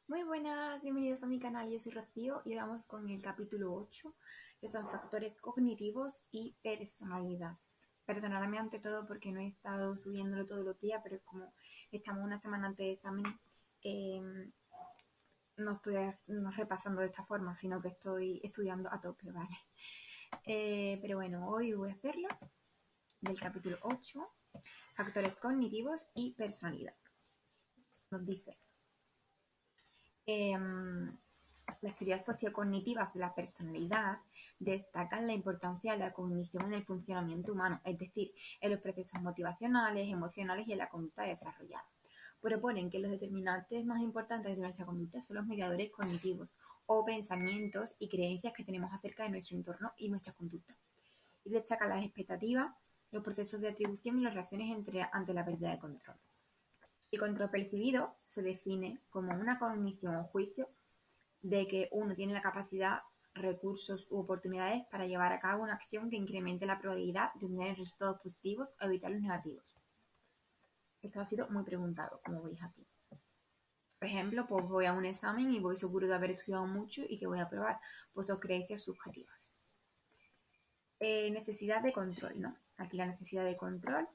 Muy buenas, bienvenidos a mi canal, yo soy Rocío y vamos con el capítulo 8, que son factores cognitivos y personalidad. Perdonadme ante todo porque no he estado subiéndolo todos los días, pero como estamos una semana antes de examen, no estoy repasando de esta forma, sino que estoy estudiando a tope, ¿vale? Pero bueno, hoy voy a hacerlo del capítulo 8, factores cognitivos y personalidad. Nos dice... las teorías sociocognitivas de la personalidad destacan la importancia de la cognición en el funcionamiento humano, es decir, en los procesos motivacionales, emocionales y en la conducta desarrollada. Proponen que los determinantes más importantes de nuestra conducta son los mediadores cognitivos o pensamientos y creencias que tenemos acerca de nuestro entorno y nuestra conducta. Y destacan las expectativas, los procesos de atribución y las reacciones ante la pérdida de control. El control percibido se define como una cognición o juicio de que uno tiene la capacidad, recursos u oportunidades para llevar a cabo una acción que incremente la probabilidad de obtener resultados positivos o evitar los negativos. Esto ha sido muy preguntado, como veis aquí. Por ejemplo, pues voy a un examen y voy seguro de haber estudiado mucho y que voy a aprobar, pues son creencias subjetivas. Necesidad de control, ¿no? Aquí la necesidad de control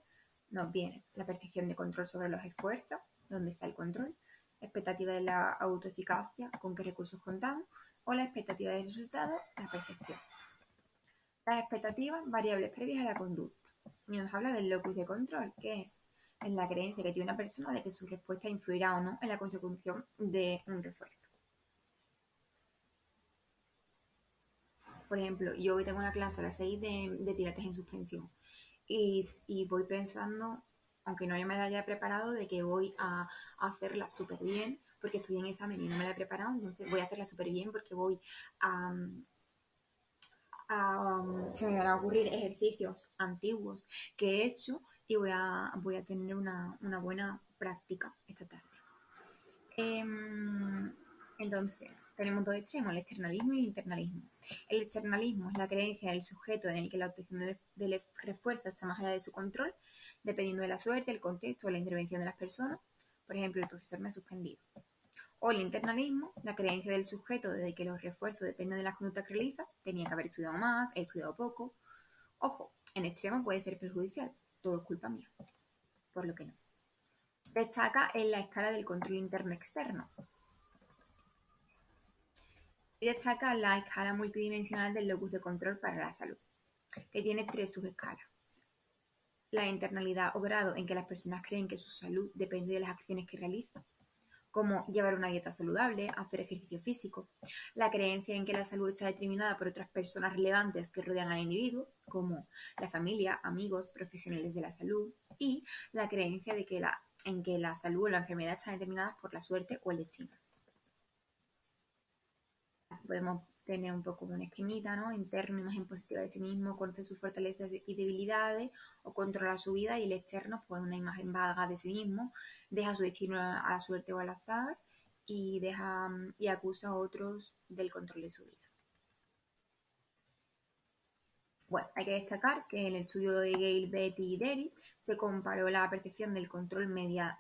nos viene la percepción de control sobre los esfuerzos, donde está el control, expectativa de la autoeficacia, con qué recursos contamos, o la expectativa de resultado, la percepción. Las expectativas, variables previas a la conducta. Y nos habla del locus de control, que es la creencia que tiene una persona de que su respuesta influirá o no en la consecución de un refuerzo. Por ejemplo, yo hoy tengo una clase a las 6 de pilates en suspensión y voy pensando, aunque no me la haya preparado, de que voy a hacerla súper bien porque estoy en examen y no me la he preparado, entonces voy a hacerla súper bien porque voy a, se me van a ocurrir ejercicios antiguos que he hecho y voy a tener una buena práctica esta tarde. Entonces, tenemos dos extremos, el externalismo y el internalismo. El externalismo es la creencia del sujeto en el que la obtención del refuerzo está más allá de su control, dependiendo de la suerte, el contexto o la intervención de las personas. Por ejemplo, el profesor me ha suspendido. O el internalismo, la creencia del sujeto de que los refuerzos dependen de las conductas que realiza, tenía que haber estudiado más, he estudiado poco. Ojo, en extremo puede ser perjudicial, todo es culpa mía, por lo que no. Destaca en la escala del control interno-externo. Y destaca la escala multidimensional del locus de control para la salud, que tiene 3 subescalas. La internalidad o grado en que las personas creen que su salud depende de las acciones que realizan, como llevar una dieta saludable, hacer ejercicio físico. La creencia en que la salud está determinada por otras personas relevantes que rodean al individuo, como la familia, amigos, profesionales de la salud. Y la creencia en que la salud o la enfermedad están determinadas por la suerte o el destino. Podemos tener un poco de una esquemita, ¿no? Interno, imagen positiva de sí mismo, conoce sus fortalezas y debilidades o controla su vida, y el externo, pues una imagen vaga de sí mismo, deja su destino a la suerte o al azar y acusa a otros del control de su vida. Bueno, hay que destacar que en el estudio de Gale, Betty y Derry se comparó la percepción del control medida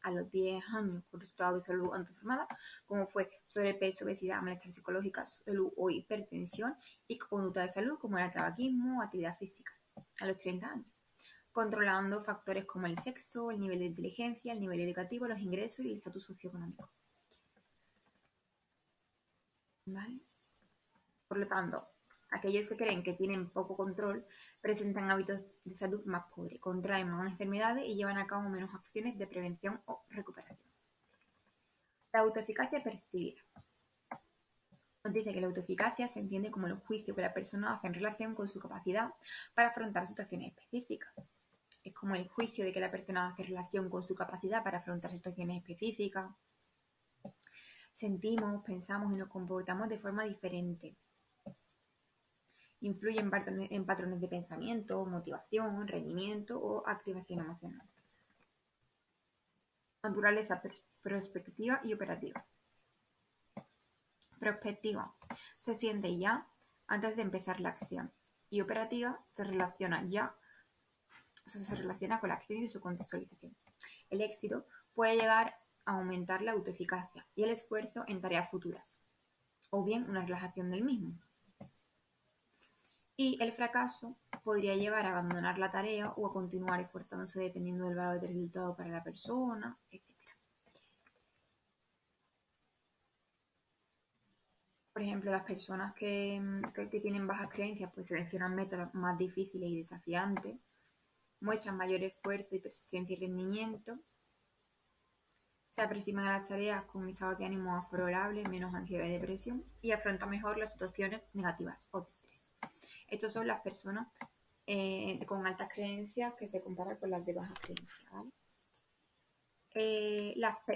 a los 10 años con resultados de salud antes formada, como fue sobrepeso, obesidad, malestar psicológica, salud o hipertensión, y conducta de salud como el tabaquismo, actividad física, a los 30 años, controlando factores como el sexo, el nivel de inteligencia, el nivel educativo, los ingresos y el estatus socioeconómico. ¿Vale? Por lo tanto, aquellos que creen que tienen poco control presentan hábitos de salud más pobres, contraen más enfermedades y llevan a cabo menos acciones de prevención o recuperación. La autoeficacia percibida. Nos dice que la autoeficacia se entiende como el juicio que la persona hace en relación con su capacidad para afrontar situaciones específicas. Es como el juicio de que la persona hace en relación con su capacidad para afrontar situaciones específicas. Sentimos, pensamos y nos comportamos de forma diferente. Influye en patrones de pensamiento, motivación, rendimiento o activación emocional. Naturaleza prospectiva y operativa. Prospectiva. Se siente ya antes de empezar la acción. Y operativa se relaciona se relaciona con la acción y su contextualización. El éxito puede llegar aumentar la autoeficacia y el esfuerzo en tareas futuras, o bien una relajación del mismo. Y el fracaso podría llevar a abandonar la tarea o a continuar esforzándose dependiendo del valor del resultado para la persona, etc. Por ejemplo, las personas que tienen bajas creencias pues seleccionan métodos más difíciles y desafiantes, muestran mayor esfuerzo y persistencia y rendimiento, se aproximan a las tareas con un estado de ánimo más favorable, menos ansiedad y depresión, y afrontan mejor las situaciones negativas o de estrés. Estas son las personas con altas creencias que se comparan con las de bajas creencias, ¿vale?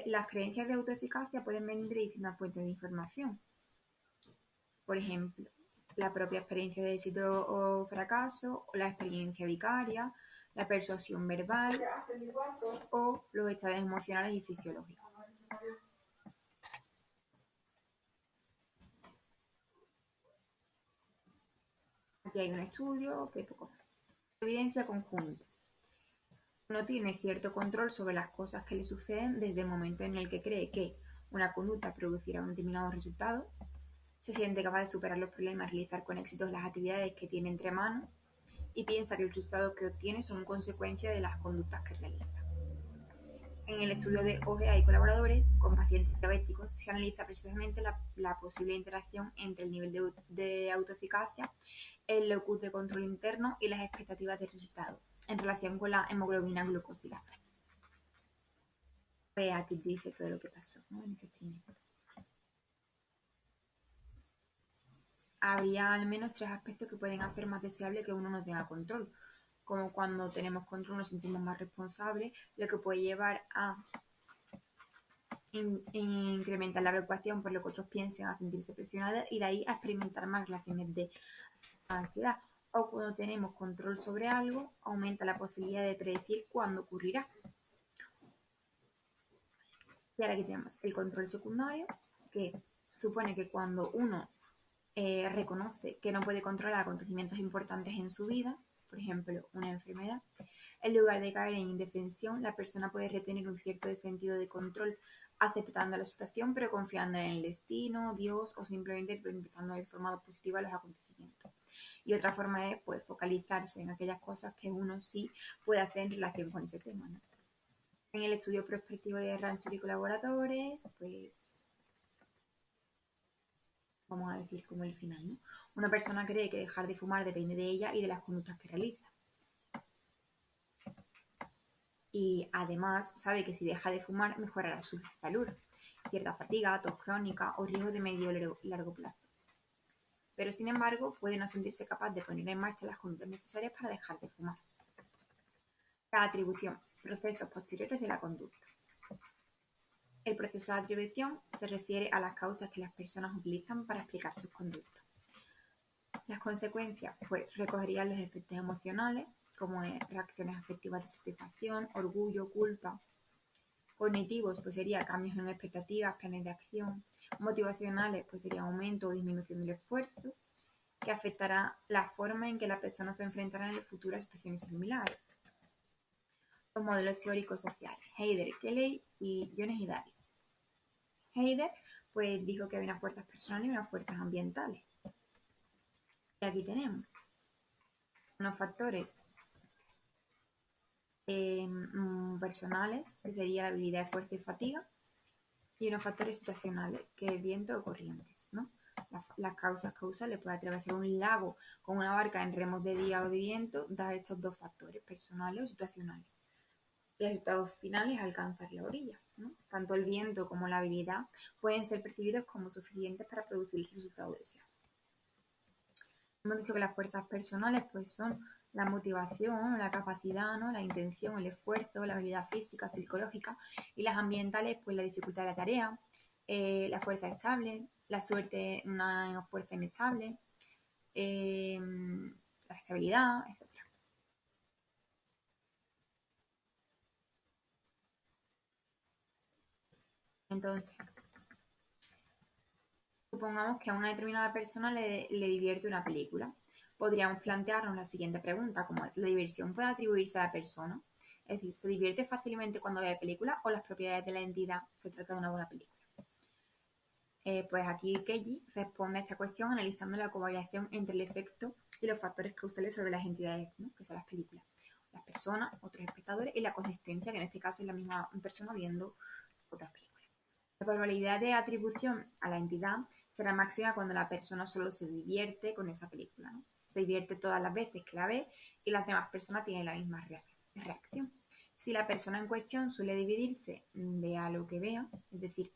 Las creencias de autoeficacia pueden venir de distintas fuentes de información. Por ejemplo, la propia experiencia de éxito o fracaso, o la experiencia vicaria, la persuasión verbal o los estados emocionales y fisiológicos. Aquí hay un estudio que poco más. Evidencia conjunta. Uno tiene cierto control sobre las cosas que le suceden desde el momento en el que cree que una conducta producirá un determinado resultado, se siente capaz de superar los problemas, realizar con éxito las actividades que tiene entre manos y piensa que el resultado que obtiene son consecuencia de las conductas que realiza. En el estudio de OGA y colaboradores con pacientes diabéticos se analiza precisamente la posible interacción entre el nivel de autoeficacia, el locus de control interno y las expectativas de resultado en relación con la hemoglobina glucósica. Pues aquí dice todo lo que pasó, ¿no?, en este experimento. Habría al menos 3 aspectos que pueden hacer más deseable que uno no tenga control, como cuando tenemos control nos sentimos más responsables, lo que puede llevar a incrementar la preocupación por lo que otros piensen, a sentirse presionados y de ahí a experimentar más relaciones de ansiedad. O cuando tenemos control sobre algo, aumenta la posibilidad de predecir cuándo ocurrirá. Y ahora aquí tenemos el control secundario, que supone que cuando uno reconoce que no puede controlar acontecimientos importantes en su vida, por ejemplo, una enfermedad, en lugar de caer en indefensión, la persona puede retener un cierto sentido de control aceptando la situación, pero confiando en el destino, Dios o simplemente interpretando de forma positiva los acontecimientos. Y otra forma es pues, focalizarse en aquellas cosas que uno sí puede hacer en relación con ese tema, ¿no? En el estudio prospectivo de Rancher y colaboradores, pues vamos a decir como el final, ¿no? Una persona cree que dejar de fumar depende de ella y de las conductas que realiza. Y además sabe que si deja de fumar mejorará su salud, cierta fatiga, tos crónica o riesgo de medio o largo plazo. Pero sin embargo puede no sentirse capaz de poner en marcha las conductas necesarias para dejar de fumar. La atribución, procesos posteriores de la conducta. El proceso de atribución se refiere a las causas que las personas utilizan para explicar sus conductas. Las consecuencias, pues recogerían los efectos emocionales, como reacciones afectivas de satisfacción, orgullo, culpa. Cognitivos, pues sería cambios en expectativas, planes de acción. Motivacionales, pues sería aumento o disminución del esfuerzo, que afectará la forma en que la persona se enfrentará en el futuro a situaciones similares. Los modelos teóricos sociales, Heider, Kelly y Jones y Davis. Heider, pues dijo que había unas fuerzas personales y unas fuerzas ambientales. Y aquí tenemos unos factores personales, que sería la habilidad de fuerza y fatiga, y unos factores situacionales, que es viento o corrientes, ¿no? Las causas causales, puede atravesar un lago con una barca en remos de día o de viento, da estos dos factores, personales o situacionales. Los resultados finales alcanzar la orilla, ¿no? Tanto el viento como la habilidad pueden ser percibidos como suficientes para producir el resultado deseado. Hemos dicho que las fuerzas personales pues son la motivación, la capacidad, ¿no?, la intención, el esfuerzo, la habilidad física, psicológica, y las ambientales pues la dificultad de la tarea, la fuerza estable, la suerte, una fuerza inestable, la estabilidad, etc. Entonces, supongamos que a una determinada persona le divierte una película. Podríamos plantearnos la siguiente pregunta, como es: ¿la diversión puede atribuirse a la persona? Es decir, ¿se divierte fácilmente cuando ve películas o las propiedades de la entidad se trata de una buena película? Pues aquí Keiji responde a esta cuestión analizando la correlación entre el efecto y los factores causales sobre las entidades, ¿no? Que son las películas, las personas, otros espectadores y la consistencia, que en este caso es la misma persona viendo otras películas. La probabilidad de atribución a la entidad será máxima cuando la persona solo se divierte con esa película, ¿no? Se divierte todas las veces que la ve y las demás personas tienen la misma reacción. Si la persona en cuestión suele dividirse, vea lo que vea, es decir,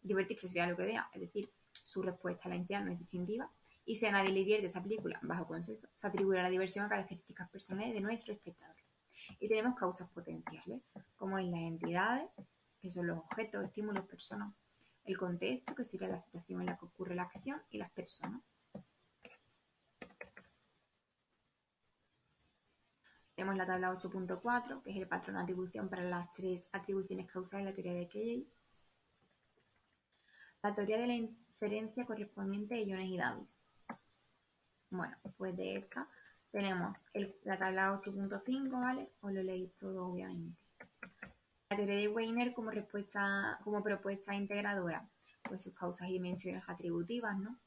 divertirse vea lo que vea, es decir, su respuesta a la entidad no es distintiva, y si a nadie le divierte esa película bajo consenso, se atribuirá la diversión a características personales de nuestro espectador. Y tenemos causas potenciales, como en las entidades, que son los objetos, estímulos, personas, el contexto, que sería la situación en la que ocurre la acción, y las personas. Tenemos la tabla 8.4, que es el patrón de atribución para las tres atribuciones causales de la teoría de Keiji. La teoría de la inferencia correspondiente de Jones y Davis. Bueno, pues de esta tenemos la tabla 8.5, ¿vale? Os lo leí todo, obviamente. La teoría de Weiner como propuesta integradora, pues sus causas y dimensiones atributivas, ¿no?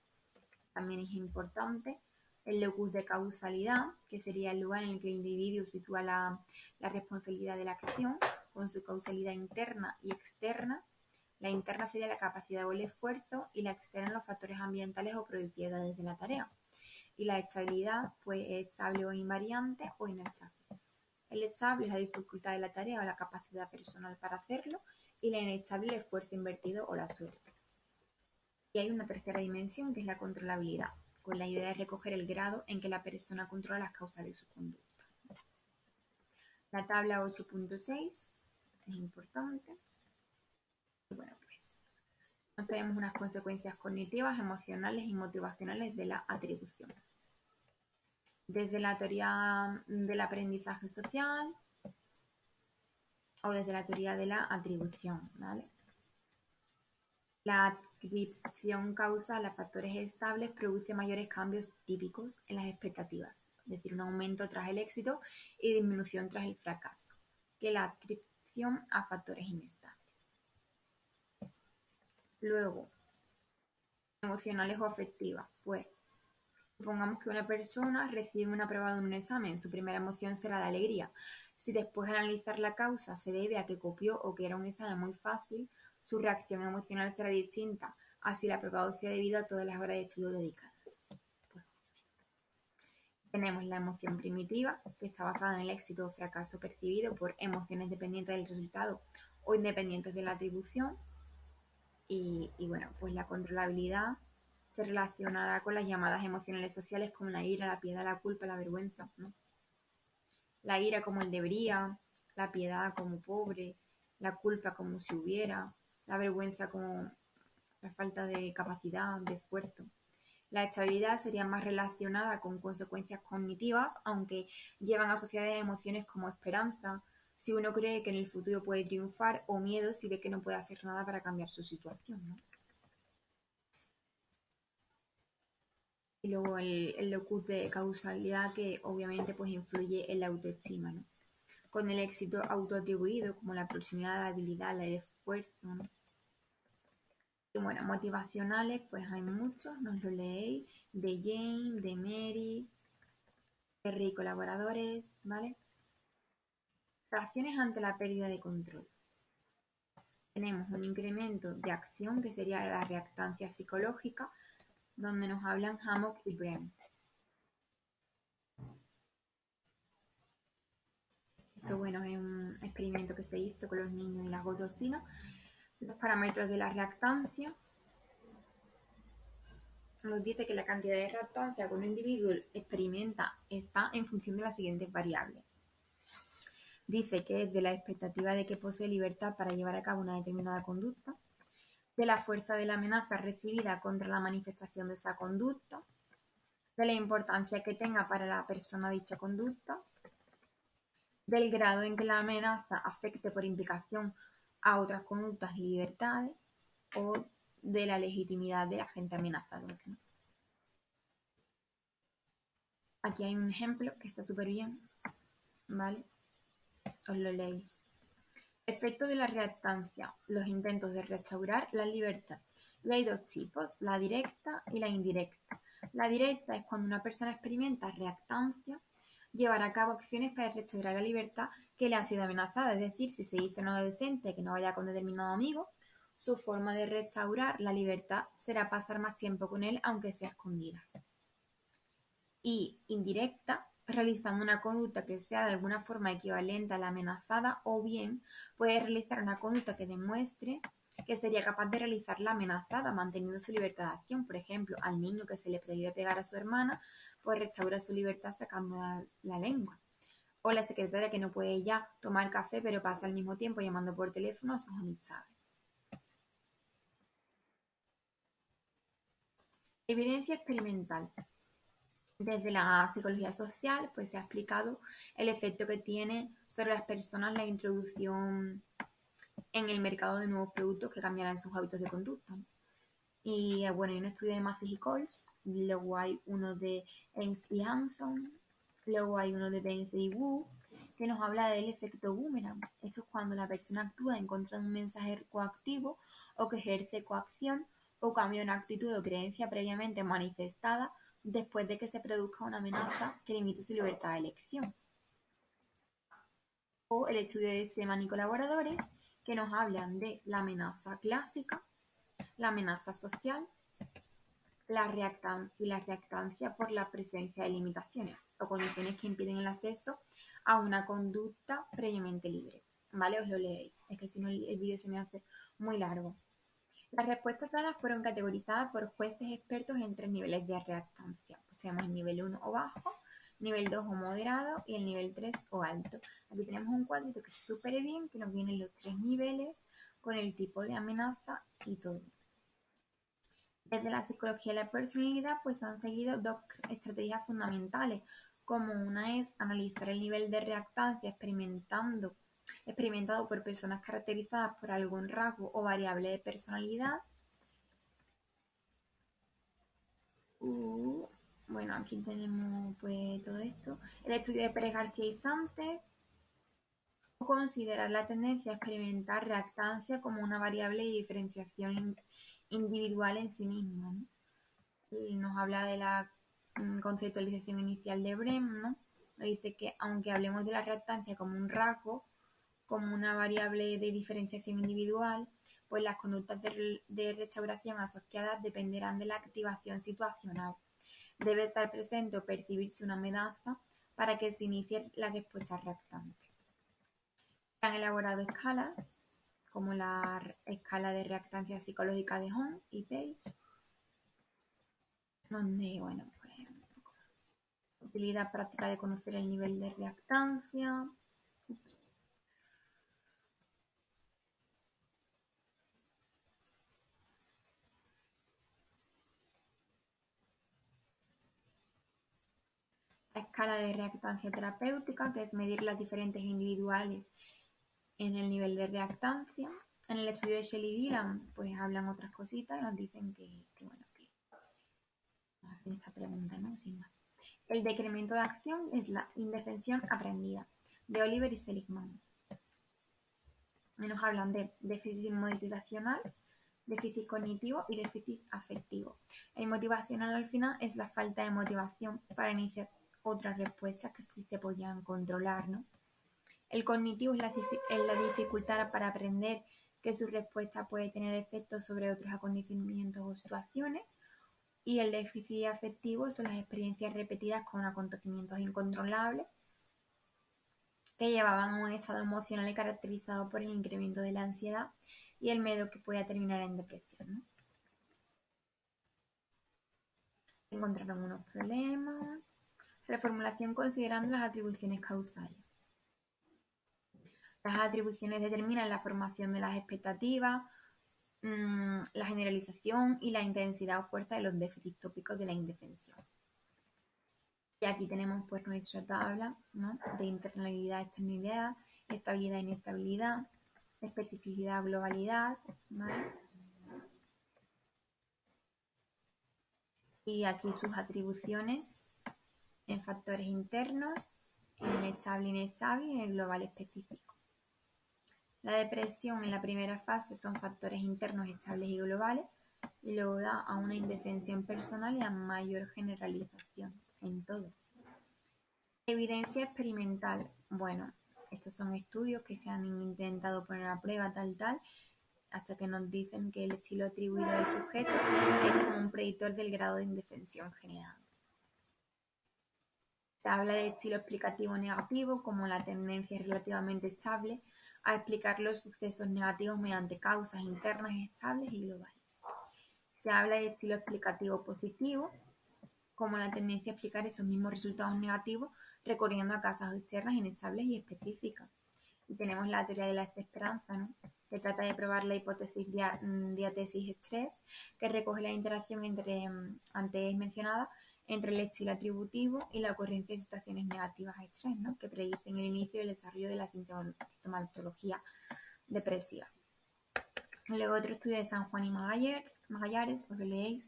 También es importante el locus de causalidad, que sería el lugar en el que el individuo sitúa la responsabilidad de la acción, con su causalidad interna y externa. La interna sería la capacidad o el esfuerzo y la externa los factores ambientales o propiedades de la tarea. Y la estabilidad, pues es estable o invariante o inestable. El estable es la dificultad de la tarea o la capacidad personal para hacerlo, y la inestable el esfuerzo invertido o la suerte. Y hay una tercera dimensión que es la controlabilidad, con la idea de recoger el grado en que la persona controla las causas de su conducta. La tabla 8.6 es importante. Bueno, pues tenemos unas consecuencias cognitivas, emocionales y motivacionales de la atribución. Desde la teoría del aprendizaje social o desde la teoría de la atribución, ¿vale? La adscripción causal a factores estables produce mayores cambios típicos en las expectativas, es decir, un aumento tras el éxito y disminución tras el fracaso, que la adscripción a factores inestables. Luego, emocionales o afectivas, pues supongamos que una persona recibe un aprobado en un examen, su primera emoción será de alegría. Si después de analizar la causa se debe a que copió o que era un examen muy fácil, su reacción emocional será distinta, así el aprobado sea debido a todas las horas de estudio dedicadas. Pues, tenemos la emoción primitiva, que está basada en el éxito o fracaso percibido por emociones dependientes del resultado o independientes de la atribución. Y bueno, pues la controlabilidad se relacionará con las llamadas emocionales sociales como la ira, la piedad, la culpa, la vergüenza, ¿no? La ira como el debería, la piedad como pobre, la culpa como si hubiera, la vergüenza como la falta de capacidad, de esfuerzo. La estabilidad sería más relacionada con consecuencias cognitivas, aunque llevan asociadas emociones como esperanza, si uno cree que en el futuro puede triunfar, o miedo si ve que no puede hacer nada para cambiar su situación, ¿no? Y luego el locus de causalidad, que obviamente pues influye en la autoestima, ¿no? Con el éxito autoatribuido, como la proximidad, la habilidad, el esfuerzo, ¿no? Y bueno, motivacionales, pues hay muchos, nos lo leéis, de Jane, de Mary, Terry y colaboradores, ¿vale? Reacciones ante la pérdida de control. Tenemos un incremento de acción, que sería la reactancia psicológica, donde nos hablan Hammock y Brehm. Esto, bueno, es un experimento que se hizo con los niños y las golosinas. Los parámetros de la reactancia. Nos dice que la cantidad de reactancia que un individuo experimenta está en función de las siguientes variables. Dice que es de la expectativa de que posee libertad para llevar a cabo una determinada conducta, de la fuerza de la amenaza recibida contra la manifestación de esa conducta, de la importancia que tenga para la persona dicha conducta, del grado en que la amenaza afecte por implicación a otras conductas y libertades, o de la legitimidad del agente amenazador, ¿no? Aquí hay un ejemplo que está súper bien, ¿vale? Os lo leéis. Efecto de la reactancia, los intentos de restaurar la libertad. Y hay dos tipos, la directa y la indirecta. La directa es cuando una persona experimenta reactancia, llevar a cabo acciones para restaurar la libertad que le ha sido amenazada. Es decir, si se dice a un adolescente que no vaya con determinado amigo, su forma de restaurar la libertad será pasar más tiempo con él, aunque sea a escondidas. Y indirecta, realizando una conducta que sea de alguna forma equivalente a la amenazada, o bien puede realizar una conducta que demuestre que sería capaz de realizar la amenazada, manteniendo su libertad de acción. Por ejemplo, al niño que se le prohíbe pegar a su hermana, pues restaura su libertad sacando la lengua. O la secretaria que no puede ya tomar café, pero pasa al mismo tiempo llamando por teléfono a sus amistades. Evidencia experimental. Desde la psicología social, pues se ha explicado el efecto que tiene sobre las personas la introducción en el mercado de nuevos productos que cambiarán sus hábitos de conducta. Y bueno, hay un estudio de Mathis y Coles, luego hay uno de Engst y Hanson, luego hay uno de Benz y Wu, que nos habla del efecto boomerang. Esto es cuando la persona actúa en contra de un mensaje coactivo o que ejerce coacción o cambia una actitud o creencia previamente manifestada después de que se produzca una amenaza que limite su libertad de elección. O el estudio de Seaman y colaboradores, que nos hablan de la amenaza clásica, la amenaza social, la reactancia por la presencia de limitaciones o condiciones que impiden el acceso a una conducta previamente libre. ¿Vale? Os lo leéis. Es que si no el vídeo se me hace muy largo. Las respuestas dadas fueron categorizadas por jueces expertos en 3 niveles de reactancia. Poseemos el nivel 1 o bajo, nivel 2 o moderado y el nivel 3 o alto. Aquí tenemos un cuadrito que se supere bien, que nos vienen los 3 niveles con el tipo de amenaza y todo. Desde la psicología de la personalidad, pues han seguido 2 estrategias fundamentales, como una es analizar el nivel de reactancia experimentado por personas caracterizadas por algún rasgo o variable de personalidad. Bueno, aquí tenemos pues todo esto. El estudio de Pérez García y Sánchez, o considerar la tendencia a experimentar reactancia como una variable de diferenciación individual en sí misma, ¿no? Y nos habla de la conceptualización inicial de Brehm, ¿no? Nos dice que aunque hablemos de la reactancia como un rasgo, como una variable de diferenciación individual, pues las conductas de restauración asociadas dependerán de la activación situacional. Debe estar presente o percibirse una amenaza para que se inicie la respuesta reactante. Se han elaborado escalas, como la escala de reactancia psicológica de Hong y Page, donde, bueno, pues utilidad práctica de conocer el nivel de reactancia. La escala de reactancia terapéutica, que es medir las diferentes individuales en el nivel de reactancia. En el estudio de Shelley Dillon, pues hablan otras cositas y nos dicen que nos hacen esta pregunta, ¿no? Sin más. El decremento de acción es la indefensión aprendida, de Oliver y Seligman. Nos hablan de déficit motivacional, déficit cognitivo y déficit afectivo. El motivacional al final es la falta de motivación para iniciar otras respuestas que sí se podían controlar, ¿no? El cognitivo es la dificultad para aprender que su respuesta puede tener efectos sobre otros acontecimientos o situaciones. Y el déficit afectivo son las experiencias repetidas con acontecimientos incontrolables que llevaban a un estado emocional caracterizado por el incremento de la ansiedad y el miedo que puede terminar en depresión, ¿no? Encontraron unos problemas. Reformulación considerando las atribuciones causales. Las atribuciones determinan la formación de las expectativas, la generalización y la intensidad o fuerza de los déficits tópicos de la indefensión. Y aquí tenemos pues nuestra tabla, ¿no? De internalidad, externalidad, estabilidad, inestabilidad, especificidad, globalidad, ¿vale? Y aquí sus atribuciones en factores internos, en el estable, inestable y en el global específico. La depresión en la primera fase son factores internos estables y globales y luego da a una indefensión personal y a mayor generalización en todo. Evidencia experimental. Bueno, estos son estudios que se han intentado poner a prueba tal, hasta que nos dicen que el estilo atribuido al sujeto es como un predictor del grado de indefensión general. Se habla de estilo explicativo negativo como la tendencia relativamente estable a explicar los sucesos negativos mediante causas internas estables y globales. Se habla de estilo explicativo positivo como la tendencia a explicar esos mismos resultados negativos recurriendo a causas externas inestables y específicas. Y tenemos la teoría de la esperanza, ¿no? Que trata de probar la hipótesis diátesis-estrés, que recoge la interacción antes mencionada entre el estilo atributivo y la ocurrencia de situaciones negativas a estrés, ¿no? Que predicen el inicio y el desarrollo de la sintomatología depresiva. Luego otro estudio de San Juan y Magallanes, os lo leéis,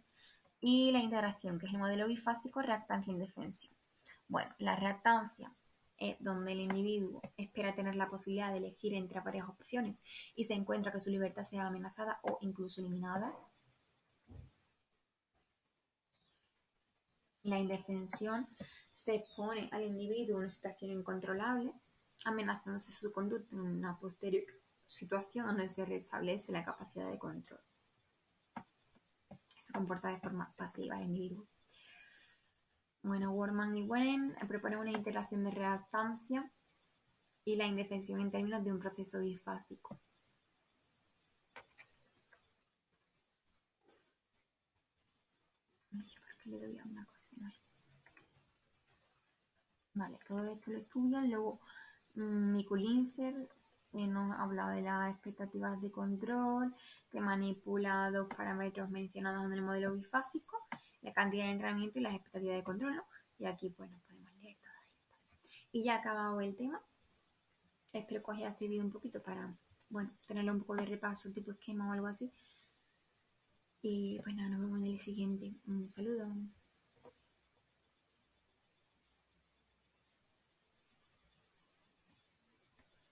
y la integración, que es el modelo bifásico, reactancia e indefensión. Bueno, la reactancia es donde el individuo espera tener la posibilidad de elegir entre varias opciones y se encuentra que su libertad sea amenazada o incluso eliminada. La indefensión se expone al individuo a una situación incontrolable, amenazándose su conducta en una posterior situación donde se restablece la capacidad de control. Se comporta de forma pasiva el individuo. Bueno, Wortmann y Weren proponen una integración de reactancia y la indefensión en términos de un proceso bifásico. ¿Por qué le doy a una cosa? Vale, todo esto lo estudian. Luego, Mikulincer nos habla de las expectativas de control, que manipula dos parámetros mencionados en el modelo bifásico, la cantidad de entrenamiento y las expectativas de control, ¿no? Y aquí pues nos podemos leer todas estas. Y ya ha acabado el tema. Espero que os haya servido un poquito para, bueno, tenerle un poco de repaso, tipo esquema o algo así. Y pues nada, nos vemos en el siguiente. Un saludo.